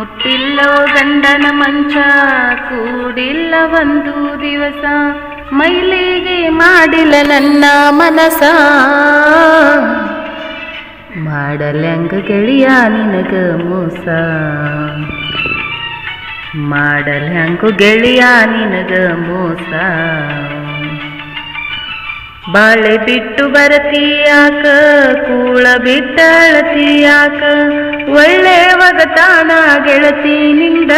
ಮುಟ್ಟಿಲ್ಲೋ ಗಂಡನ ಮಂಚ ಕೂಡಿಲ್ಲ ಒಂದು ದಿವಸ, ಮೈಲಿಗೆ ಮಾಡಿಲ್ಲ ನನ್ನ ಮನಸ. ಮಾಡಲ್ಯಂಗ ಗೆಳೆಯ ನಿನಗ ಮೋಸ, ಮಾಡಲ್ಯಂಗು ಗೆಳೆಯ ನಿನಗ ಮೋಸ. ಬಾಳೆ ಬಿಟ್ಟು ಬರತೀಯಾಕ, ಕೂಳ ಬಿಟ್ಟಳತೀಯಾಕ, ಒಳ್ಳೆ ಒಗತಾನ ಗೆಳತಿನಿಂದ.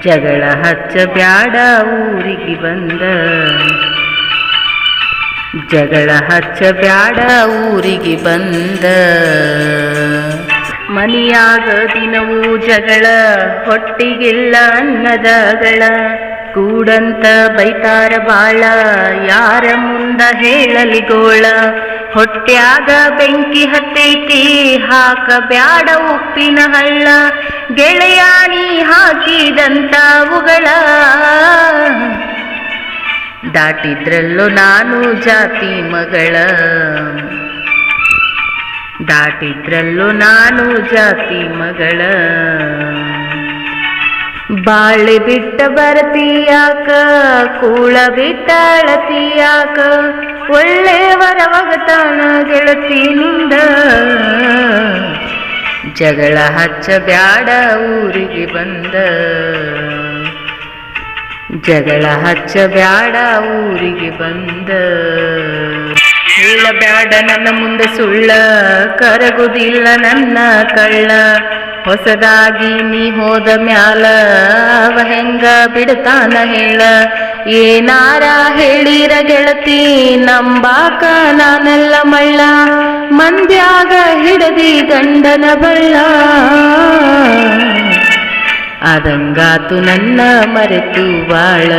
ಜಗಳ ಹಚ್ಚ ಬ್ಯಾಡ ಊರಿಗೆ ಬಂದ, ಜಗಳ ಹಚ್ಚ ಬ್ಯಾಡ ಊರಿಗೆ ಬಂದ. ಮನಿಯಾಗ ದಿನವೂ ಜಗಳ, ಹೊಟ್ಟಿಗಿಲ್ಲ ಅನ್ನದಗಳ, ಕೂಡಂತ ಬೈತಾರ ಬಾಳ, ಯಾರ ಮುಂದ ಹೇಳಲಿ ಗೋಳ. ಹೊಟ್ಯಾಗ ಬೆಂಕಿ ಹತ್ತೈತಿ ಹಾಕ ಬ್ಯಾಡ ಉಪ್ಪಿನ ಹಳ್ಳ, ಗೆಳೆಯಾನಿ ಹಾಕಿದಂತ ಉಗಳ. ದಾಟಿದ್ರಲ್ಲೋ ನಾನು ಜಾತಿ ಮಗಳ, ದಾಟಿದ್ರಲ್ಲೋ ನಾನು ಜಾತಿ ಮಗಳ. ಬಾಳೆ ಬಿಟ್ಟ ಬರತೀಯಾಕ, ಕೂಳ ಬಿಟ್ಟ ಅಳತೀಯಾಕ, ಒಳ್ಳೆ ವರವಗತಾನ ಗೆಳತಿನಿಂದ. ಜಗಳ ಹಚ್ಚ ಬ್ಯಾಡ ಊರಿಗೆ ಬಂದ, ಜಗಳ ಹಚ್ಚ ಬ್ಯಾಡ ಊರಿಗೆ ಬಂದ. ಹೇಳಬ್ಯಾಡ ನನ್ನ ಮುಂದೆ ಸುಳ್ಳ, ಕರಗುದಿಲ್ಲ ನನ್ನ ಕಳ್ಳ. ಹೊಸದಾಗಿ ನೀ ಹೋದ ಮ್ಯಾಲ ಅವ ಹೆಂಗ ಬಿಡ್ತಾನ ಹೇಳ. ಏನಾರ ಹೇಳಿರ ಗೆಳತಿ ನಂಬಾಕ ನಾನೆಲ್ಲ ಮಳ್ಳ, ಮಂದ್ಯಾಗ ಹಿಡದಿ ಗಂಡನ ಬಳ್ಳ. ಅದಂಗಾತು ನನ್ನ ಮರೆತು ಬಾಳ.